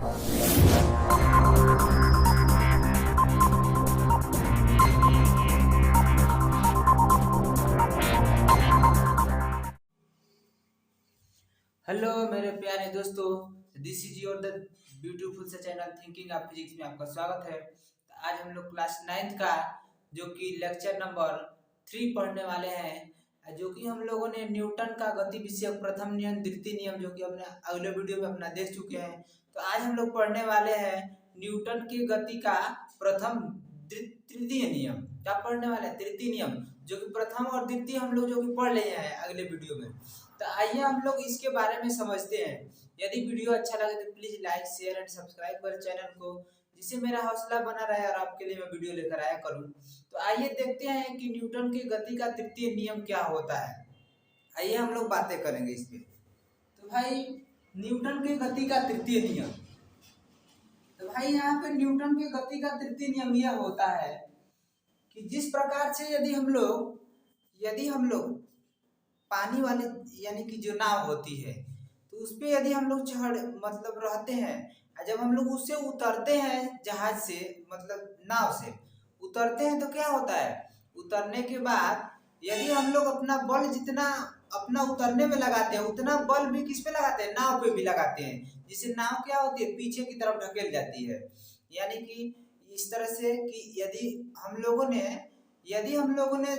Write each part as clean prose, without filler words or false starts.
Hello मेरे प्यारे दोस्तों, this is your the beautiful सा चैनल थिंकिंग ऑफ फिजिक्स में आपका स्वागत है। तो आज हम लोग क्लास 9th का जो कि लेक्चर नंबर 3 पढ़ने वाले हैं, जो कि हम लोगों ने न्यूटन का गति विषयक प्रथम नियम द्वितीय नियम जो कि हमने अगले वीडियो में अपना देख चुके हैं। तो आज हम लोग पढ़ने वाले हैं न्यूटन की गति का प्रथम तृतीय नियम। क्या पढ़ने वाले हैं? तृतीय नियम, जो कि प्रथम और द्वितीय हम लोग जो कि पढ़ लिए हैं अगले वीडियो में। तो आइए हम लोग इसके बारे में समझते हैं। यदि वीडियो अच्छा लगे तो please like share and subscribe करें चैनल को, जिससे मेरा हौसला बना रहे और आपके लिए मैं वीडियो लेकर आया करूं। तो आइए देखते हैं कि न्यूटन की गति का तृतीय नियम क्या होता है। आइए हम लोग बातें करेंगे इस पे। तो भाई न्यूटन की गति का तृतीय नियम, तो भाई यहाँ पे न्यूटन की गति का तृतीय नियम यह होता है कि जिस प्रकार से यदि हम लोग पानी वाले यानी कि जो नाव होती है, तो उस पे यदि हम लोग चढ़ मतलब रहते हैं, जब हम लोग उससे उतरते हैं जहाज से मतलब नाव से उतरते हैं, तो क्या होता है? उतरने के बाद यदि हम लोग अपना बल जितना अपना उतरने में लगाते हैं, उतना बल भी किस पे लगाते हैं? नाव पे भी लगाते हैं, जिससे नाव क्या होती है? पीछे की तरफ ढकेल जाती है। यानी कि इस तरह से कि यदि हम लोगों ने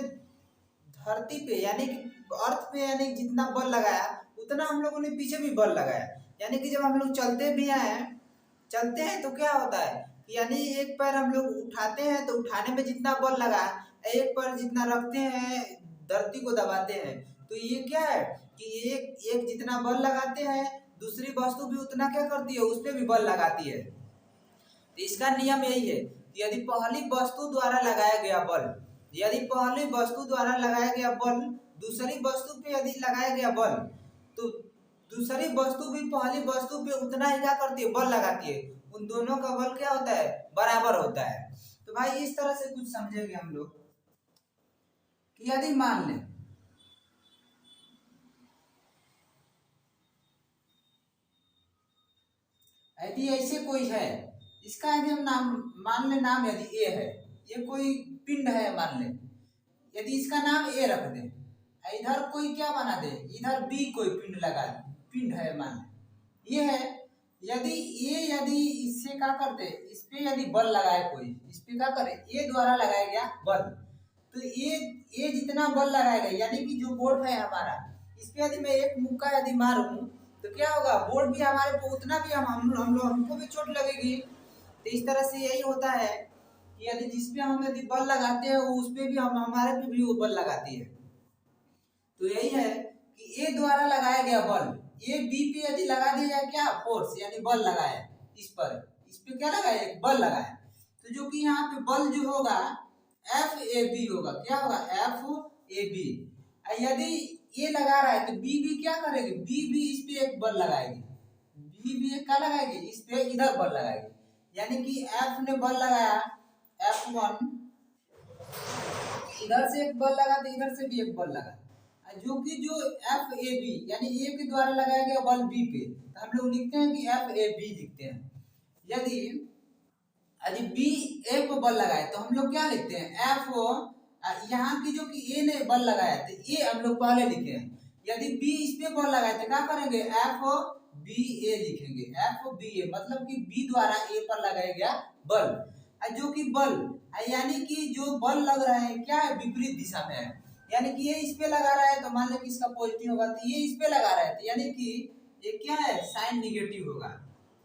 धरती पे यानी कि अर्थ पे यानी जितना बल लगाया, उतना हम लोगों ने पीछे भी बल लगाया। यानी कि जब हम लोग चलते हैं तो क्या होता है? यानी एक पैर हम लोग उठाते हैं तो उठाने में जितना बल लगा, एक पैर जितना रखते हैं धरती को दबाते हैं, तो ये क्या है कि एक एक जितना बल लगाते हैं, दूसरी वस्तु भी उतना क्या करती है? उस पर भी बल लगाती है। तो इसका नियम यही है कि यदि पहली वस्तु द्वारा लगाया गया बल दूसरी वस्तु पे यदि लगाया गया बल, तो दूसरी वस्तु भी पहली वस्तु पे उतना ही क्या करती है? बल लगाती है। उन दोनों का बल क्या होता है? बराबर होता है। तो भाई इस तरह से कुछ समझेंगे हम लोग कि यदि मान लें यदि ऐसे कोई है, इसका यदि हम नाम मान ले, नाम यदि ए है, ये कोई पिंड है मान ले, यदि इसका नाम ए रख दे, इधर कोई क्या बना दे, इधर बी कोई पिंड है मान ले, ये है। यदि इससे क्या करते, इस पे यदि बल लगाए कोई, इस पे क्या करे? ए द्वारा लगाया गया बल, तो ये जितना बल लगाएगा यानी कि जो बोर्ड है हमारा, इस पे यदि मैं एक मुक्का यदि मारूं तो क्या होगा? बोर्ड भी हमारे को उतना भी हमको भी चोट लगेगी। तो इस तरह से यही होता है कि यदि जिस पे हम यदि बल लगाते हैं उस पे भी हमारे पे भी वो बल लगाती है। तो यही है कि ए द्वारा लगाया गया बल, ए बी पे यदि लगा दिया जाए क्या? फोर्स यानी बल लगाए, इस पे क्या लगाए? एक बल लगाए। तो जो कि यहाँ पे बल जो होगा एफ ए बी होगा। क्या होगा? F A B. यदि ये लगा रहा है तो बी भी क्या करेगी? बी भी इस पे एक बल लगाएगी, बी भी एक क्या लगाएगी? इस पे इधर बल लगाएगी। यानी कि एफ ने बल लगाया, F1 इधर से एक बल लगा तो इधर से भी एक बल लगा, जो कि जो एफ ए बी यानी ए के द्वारा लगाया गया बल बी पे, तो हम लोग लिखते हैं कि एफ ए बी लिखते हैं। यदि बी ए को बल लगाए तो हम लोग क्या लिखते हैं? एफ यहाँ की जो कि ए ने बल लगाया तो ए हम लोग पहले लिखे हैं। यदि बी इस पे बल लगाए तो क्या करेंगे? एफ बी ए लिखेंगे। एफ बी ए मतलब कि बी द्वारा ए पर लगाया गया बल, जो कि बल यानी कि जो बल लग रहा है क्या है? विपरीत दिशा में है। यानी कि ये इस पे लगा रहा है तो मान लो कि इसका पॉजिटिव होगा, तो ये इस पे लगा रहा है तो यानी कि ये क्या है? साइन निगेटिव होगा।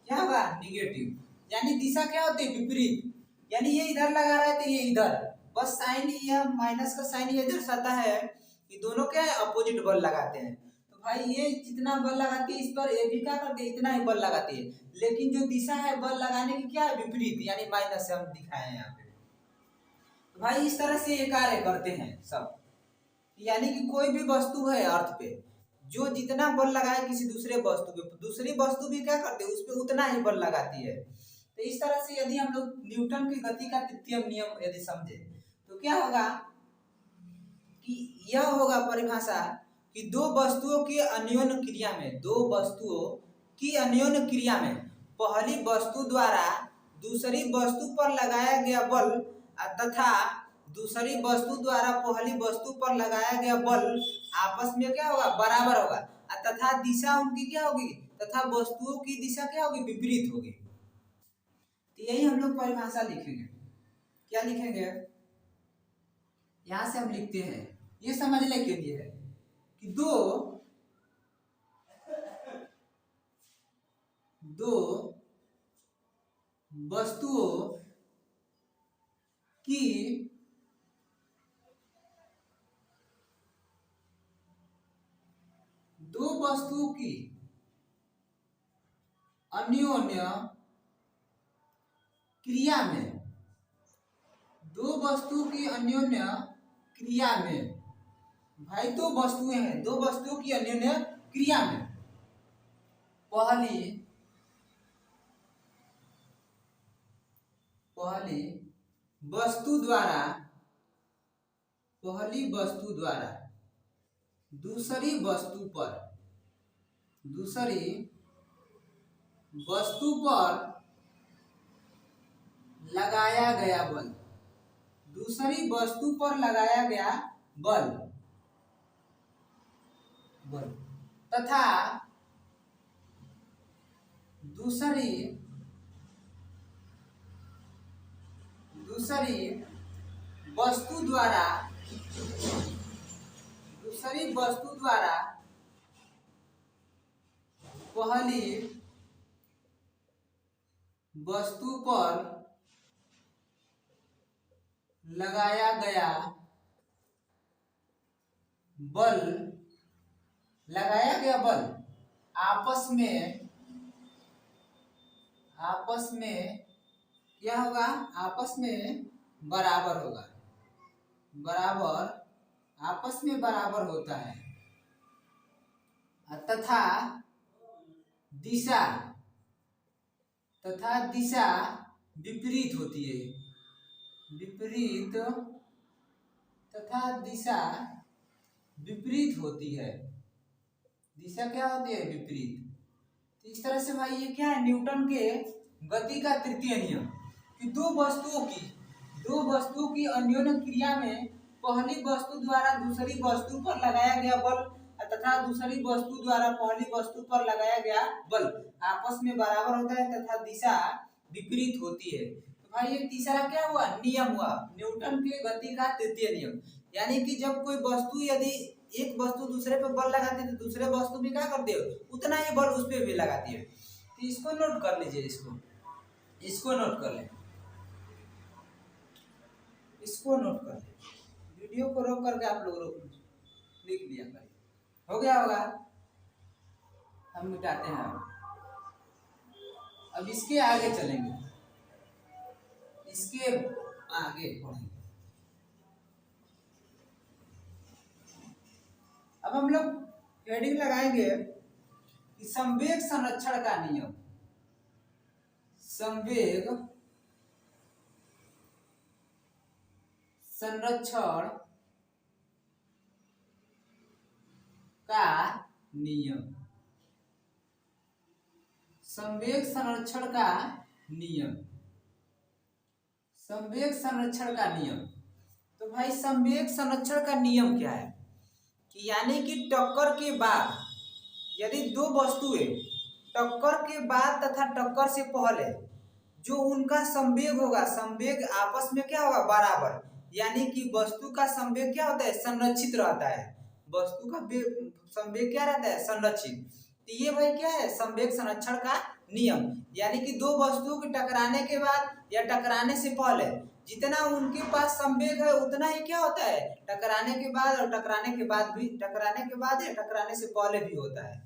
क्या होगा? निगेटिव। यानी दिशा क्या होती है? विपरीत। यानी ये इधर लगा रहा है तो ये इधर, बस साइन यह माइनस का साइन ये दर्शाता है कि दोनों क्या है? अपोजिट बल लगाते हैं। तो भाई ये जितना बल लगाती है इस पर ये भी क्या करती है? इतना ही बल लगाती है, लेकिन जो दिशा है बल लगाने की क्या है? विपरीत, यानी माइनस से हम दिखाए हैं यहाँ पे। तो भाई इस तरह से ये कार्य करते हैं सब। यानी कि कोई भी वस्तु है अर्थ पे, जो जितना बल लगाए किसी दूसरे वस्तु पे, दूसरी वस्तु भी क्या करती है? उस पे उतना ही बल लगाती है। तो इस तरह से यदि हम लोग न्यूटन की गति का तृतीय नियम यदि समझे तो क्या होगा कि यह होगा परिभाषा कि दो वस्तुओं की अन्योन्य क्रिया में पहली वस्तु द्वारा दूसरी वस्तु पर लगाया गया बल तथा दूसरी वस्तु द्वारा पहली वस्तु पर लगाया गया बल आपस में क्या होगा, बराबर होगा, तथा दिशा उनकी क्या होगी, तथा वस्तुओं की दिशा क्या होगी, विपरीत होगी। तो यही हम लोग परिभाषा लिखेंगे। क्या लिखेंगे, यहां से हम लिखते हैं, ये समझने के लिए है कि दो वस्तुओं की अन्योन्य क्रिया में, दो वस्तु की अन्योन्य क्रिया में, भाई दो वस्तुएं हैं, दो वस्तुओं की अन्योन्य क्रिया में पहली वस्तु द्वारा दूसरी वस्तु पर लगाया गया बल, दूसरी वस्तु पर लगाया गया बल तथा दूसरी वस्तु द्वारा पहली वस्तु पर लगाया गया बल आपस में क्या होगा, आपस में बराबर होगा, आपस में बराबर होता है, तथा दिशा विपरीत होती है, दिशा क्या होती है, विपरीत। इस तरह से भाई ये क्या है, न्यूटन के गति का तृतीय नियम कि दो वस्तुओं की अन्योन्य क्रिया में पहली वस्तु द्वारा दूसरी वस्तु पर लगाया गया बल तथा दूसरी वस्तु द्वारा पहली वस्तु पर लगाया गया बल आपस में बराबर होता है तथा दिशा विपरीत होती है। तो भाई ये तीसरा क्या हुआ, नियम हुआ, न्यूटन के गति का तृतीय नियम। यानी कि जब कोई वस्तु, यदि एक वस्तु दूसरे पर बल लगाती है तो दूसरे वस्तु भी क्या करती है, उतना ही बल उस पर भी लगाती है। तो इसको नोट कर लीजिए, इसको नोट कर ले, वीडियो को रोक करके आप लोग लिख लिया करिए। हो गया होगा, हम मिटाते हैं। अब इसके आगे चलेंगे, इसके आगे पढ़ेंगे। अब हम लोग हेडिंग लगाएंगे कि संवेग संरक्षण का नियम, संवेग संरक्षण का नियम, संवेग संरक्षण का नियम, संवेग संरक्षण का नियम। तो भाई संवेग संरक्षण का नियम क्या है कि यानी कि टक्कर के बाद, यदि दो वस्तुएं टक्कर के बाद तथा टक्कर से पहले जो उनका संवेग होगा, संवेग आपस में क्या होगा, बराबर, यानी कि वस्तु का संवेग क्या होता है, संरक्षित रहता है, वस्तु का संवेग क्या रहता है, संरक्षित। तो ये भाई क्या है, संवेग संरक्षण का नियम। यानी कि दो वस्तुओं के टकराने के बाद या टकराने से पहले जितना उनके पास संवेग है उतना ही क्या होता है, टकराने के बाद और टकराने के बाद भी, टकराने के बाद या टकराने से पहले भी होता है।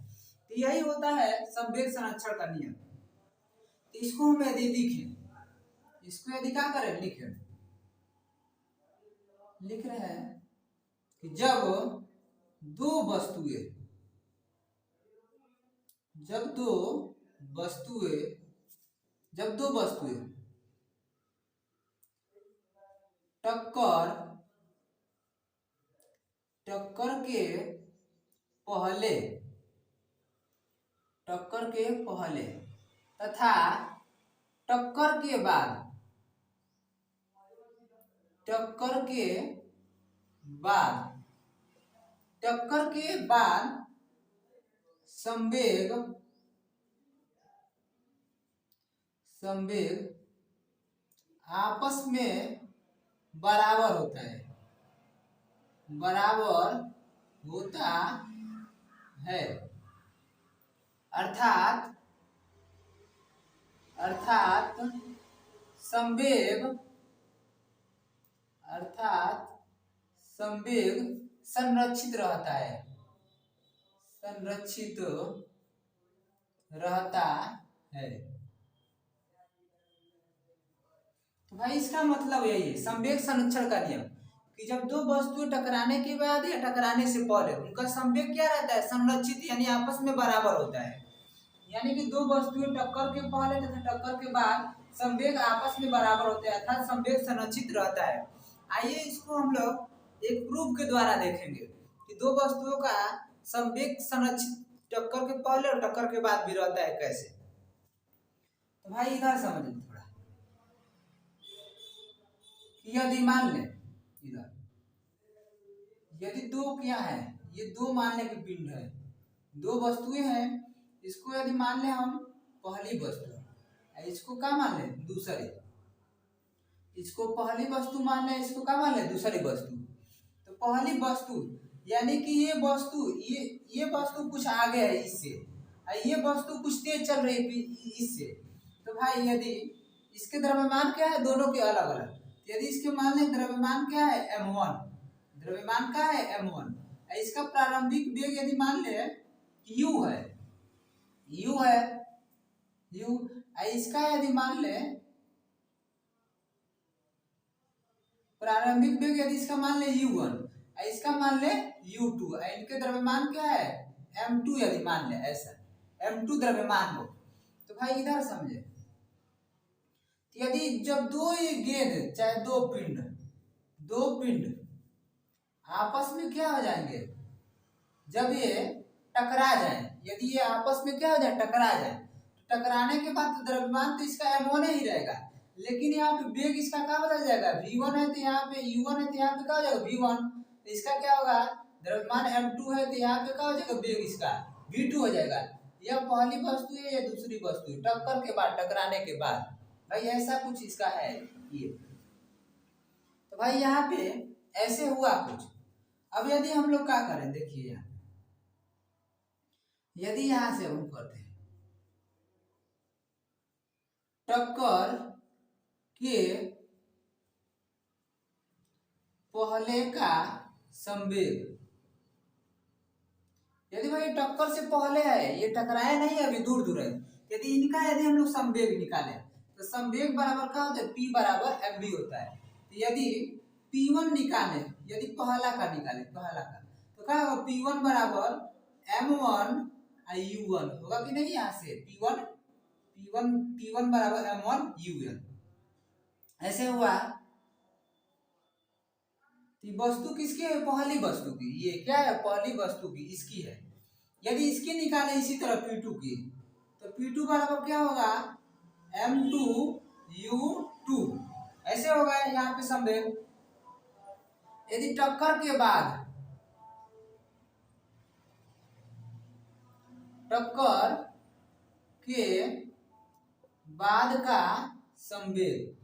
तो यही होता है संवेग संरक्षण का नियम। तो इसको हम यदि लिखें, इसको यदि क्या करें, लिख रहे हैं कि जब दो वस्तुएं टक्कर के पहले तथा टक्कर के बाद टक्कर के बाद टक्कर के बाद संवेग संवेग आपस में बराबर होता है, बराबर होता है। अर्थात अर्थात संवेग संरक्षित रहता है, संरक्षित रहता है। तो भाई इसका मतलब यही है संवेग संरक्षण का नियम कि जब दो वस्तुएं टकराने के बाद या टकराने से पहले उनका संवेग क्या रहता है, संरक्षित, यानी आपस में बराबर होता है। यानी कि दो वस्तुएं टक्कर के पहले तथा टक्कर के बाद संवेग आपस में बराबर होते हैं, अर्थात संवेग संरक्षित रहता है। आइए इसको हम लोग एक प्रूफ के द्वारा देखेंगे कि दो वस्तुओं का संवेग संरक्षित टक्कर के पहले और टक्कर के बाद भी रहता है कैसे। तो भाई इधर समझ लीजिए थोड़ा, यदि मान लें इधर, यदि दो क्या है, ये दो मानने के पिंड है, दो वस्तुएं हैं, इसको यदि मान लें हम पहली वस्तु, इसको क्या मान लें दूसरी, इसको पहली वस्तु मान लें, इसको क्या मान लें दूसरी वस्तु। तो पहली वस्तु यानी कि ये वस्तु ये वस्तु कुछ आगे है इससे, ये वस्तु कुछ तेज चल रही है इससे। तो भाई यदि इसके द्रव्यमान क्या है, दोनों के अलग अलग, यदि इसके मान लें द्रव्यमान क्या है m1, द्रव्यमान क्या है m1, इसका प्रारंभिक वेग यदि मान ले u है, इसका यदि मान ले प्रारंभिक वेग, यदि इसका मान ले u1, इसका मान ले u2, इनके द्रव्यमान क्या है m2 यदि मान ले, ऐसा m2 द्रव्यमान हो। तो भाई इधर समझे, यदि जब दो ये गेंद चाहे दो पिंड आपस में क्या हो जाएंगे, जब ये टकरा जाए, यदि ये आपस में क्या हो जाए टकरा जाए, तो टकराने के बाद तो द्रव्यमान तो इसका m1 ही रहेगा, लेकिन यहाँ पे वेग इसका क्या बदल जाएगा, v1 है तो यहाँ पे u1 है तो यहाँ पे क्या हो जाएगा v1, तो इसका क्या होगा द्रव्यमान m2 है तो यहाँ पे क्या हो जाएगा वेग इसका v2 हो जाएगा। यह पहली वस्तु है या दूसरी वस्तु है, टक्कर के बाद, टकराने के बाद, भाई ऐसा कुछ इसका है ये। तो भाई यहाँ पे ऐसे हुआ कुछ। अब यदि हम लोग क्या करें, देखिए यहाँ यदि यहां से हम करते हैं टक्कर के पहले का संवेग, यदि भाई टक्कर से पहले है, ये टकराए नहीं अभी दूर है, यदि हम लोग संवेग निकाले तो संवेग बराबर क्या होता है, P बराबर mv होता है। तो यदि P1 निकाले, यदि पहला का तो क्या होगा P1 बराबर m1 u1 होगा कि नहीं, यहाँ से P1 बराबर m1 u1 ऐसे हुआ। वस्तु किसकी है, पहली वस्तु की, ये क्या है पहली वस्तु की, इसकी है। यदि इसकी निकाले इसी तरह P2 की, तो P2 बराबर क्या होगा m2 u2 ऐसे होगा यहाँ पे संवेग। यदि टक्कर के बाद का संवेग,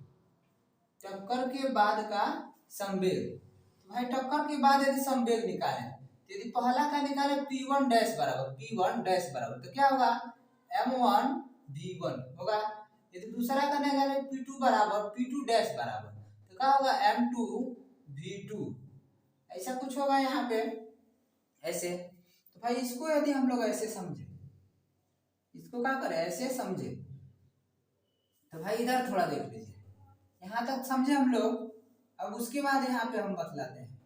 टक्कर के बाद का संवेग, तो भाई टक्कर के बाद यदि संवेग निकाले, यदि पहला का निकाले P1 डैश बराबर तो क्या होगा m1 v1 होगा। यदि दूसरा का निकाले P2 डैश बराबर तो क्या होगा m2 v2 ऐसा कुछ होगा यहाँ पे ऐसे। तो भाई इसको यदि हम लोग ऐसे समझे, इसको क्या करें ऐसे समझे, तो भाई इधर थोड़ा देख लीजिए, यहाँ तक समझे हम लोग। अब उसके बाद यहाँ पे हम बतलाते हैं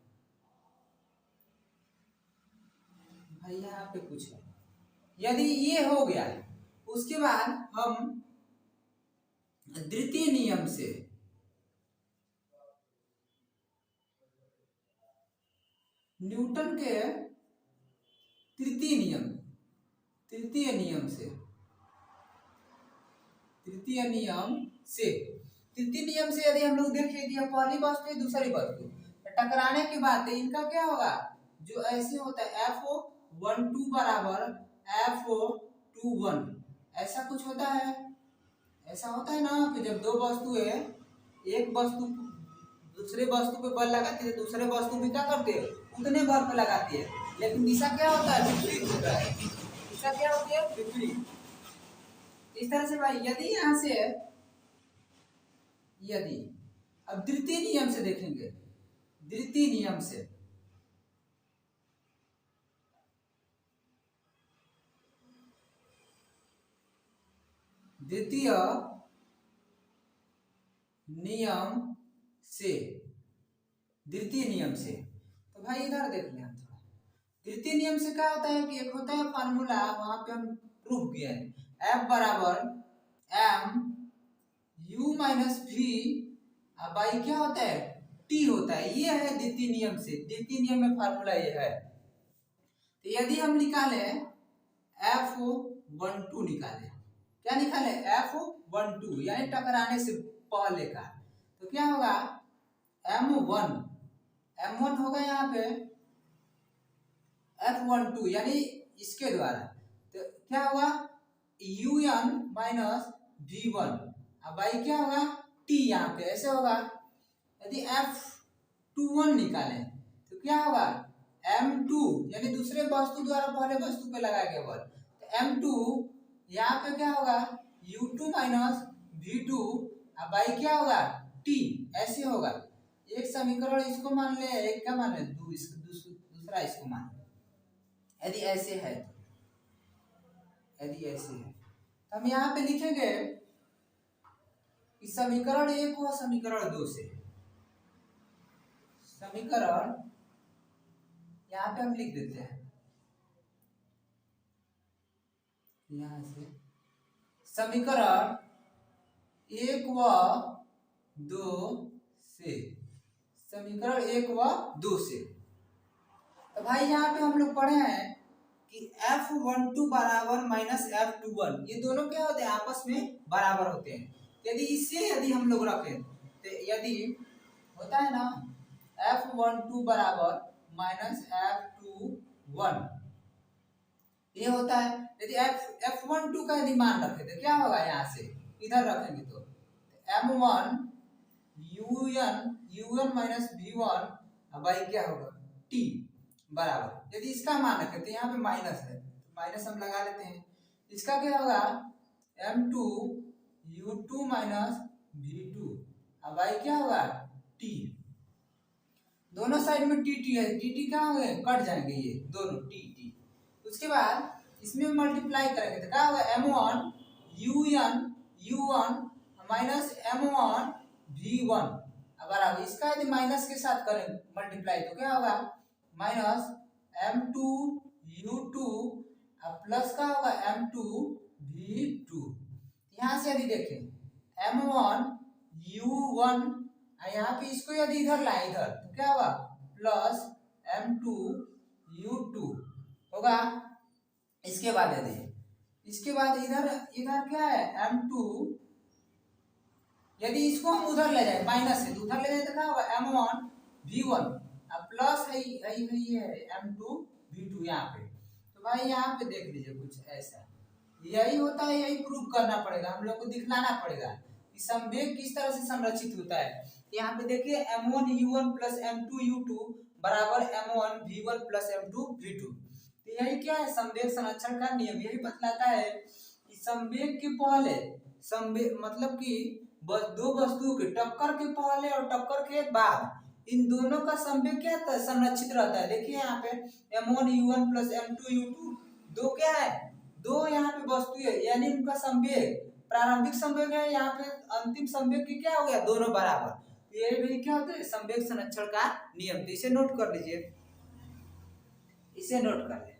भाई यहाँ पे कुछ है। यदि ये हो गया उसके बाद हम द्वितीय नियम से न्यूटन के तृतीय नियम से तृतीय नियम से। तृतीय नियम से यदि हम लोग देखें कि पहली वस्तु है दूसरी वस्तु टकराने के बाद इनका क्या होगा, जो ऐसे होता है FO12 बराबर FO21, ऐसा कुछ होता है। ऐसा होता है ना कि जब दो वस्तु है, एक वस्तु दूसरे वस्तु पे बल लगाती है, दूसरे वस्तु भी क्या करते हैं उतने बल पे लगाती है, लेकिन दिशा क्या होता है विपरीत होता है। दिशा क्या होती है विपरीत। इस तरह से भाई यदि यहाँ से यदि अब द्वितीय नियम से देखेंगे, द्वितीय नियम से द्वितीय नियम से द्वितीय नियम से तो भाई इधर देख लें हम थोड़ा। द्वितीय नियम से क्या होता है कि एक होता है फार्मूला, वहां पे हम प्रूफ किया है F बराबर M U minus V by क्या होता है T होता है। ये है द्वितीय नियम से, द्वितीय नियम में फार्मूला ये है। तो यदि हम निकाले FO12 निकाले, क्या निकाले FO12 यानी टकराने से पहले का, तो क्या होगा M1 होगा यहाँ पे F12 यानी इसके द्वारा, तो क्या होगा UN माइनस V1 अब भाई क्या होगा T यहाँ पे ऐसे होगा। यदि F21 निकालें तो क्या होगा M2 यानी दूसरे वस्तु द्वारा पहले वस्तु पे लगाया गया बल, तो M2 यहाँ पे क्या होगा U2 माइनस V2 अब भाई क्या होगा T ऐसे होगा। एक समीकरण इसको मान ले, एक क्या मान ले दूसरा इसको मान ले। यदि ऐसे है यदि ऐसे है तो हम यहाँ पे लिखेंगे कि समीकरण 1 को समीकरण 2 से, समीकरण यहाँ पे हम लिख देते हैं यहाँ से समीकरण 1 व 2 से, समीकरण 1 व 2 से। तो भाई यहाँ पे हम लोग पढ़े हैं कि F12 बराबर माइनस F21 ये दोनों क्या होते हैं आपस में बराबर होते हैं। यदि इससे यदि हम लोग रखें तो यदि होता है ना F12 बराबर माइनस F21 ये होता है। यदि F12 का यदि मान रखें तो क्या होगा, यहाँ से इधर रखेंगे तो M1 UN माइनस V1 भाई क्या होगा T बराबर। यदि इसका मान रखें तो यहाँ पे माइनस है, माइनस हम लगा लेते हैं। इसका क्या होगा M2 U2 माइनस V2 भाई क्या होगा T। दोनों साइड में टी है, टी क्या होंगे कट जाएंगे ये दोनों टी। उसके बाद इसमें मल्टीप्लाई करेंगे तो क्या होगा M1 U1 minus M1 V1 बराबर। इसका यदि माइनस के साथ करें मल्टीप्लाई तो क्या होगा माइनस M2 U2 प्लस का होगा M2 V2। यहाँ से यदि देखें M1 U1 यहाँ पे इसको यदि इधर लाए इधर तो क्या होगा प्लस M2 U2 होगा। इसके बाद यदि इसके बाद इधर क्या है M2, यदि इसको हम उधर ले जाए माइनस से तो उधर ले जाए तो क्या होगा M1 V1 प्लस है ये M2 V2 यहाँ पे। तो भाई यहाँ पे देख लीजिए कुछ ऐसा यही होता है, यही प्रूव करना पड़ेगा, हम लोग को दिखलाना पड़ेगा कि संवेग किस तरह से संरक्षित होता है। यहाँ पे देखिए M1 U1 plus M2 U2 बराबर M1 V1 plus M2 V2। तो यही क्या है संवेग संरक्षण का नियम, यही बतलाता है कि संवेग के पहले संवेग मतलब कि दो वस्तुओं के टक्कर के पहले और टक्कर के बाद इन दोनों का संवेग क्या था संरक्षित रहता है। देखिए यहाँ पे M1 U1 plus M2 U2 दो क्या है दो यहाँ पे वस्तु है, यानी उनका संवेग प्रारंभिक संवेग है, यहाँ पे अंतिम संवेग की क्या हो गया दोनों बराबर। ये भी क्या होता है संवेग संरक्षण का नियम। तो इसे नोट कर लीजिए, इसे नोट कर ले,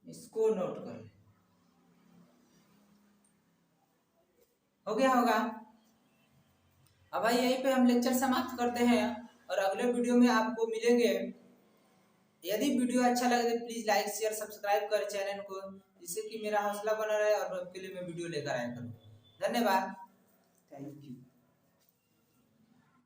इसको नोट कर ले, हो गया होगा। अब भाई यहीं पे हम लेक्चर समाप्त करते हैं और अगले वीडियो में आपको मिलेंगे। यदि वीडियो अच्छा लगे तो प्लीज लाइक शेयर सब्सक्राइब कर चैनल को। जिससे कि मेरा हौसला बना रहे और आपके लिए मैं वीडियो लेकर आया करूँ। धन्यवाद। Thank you.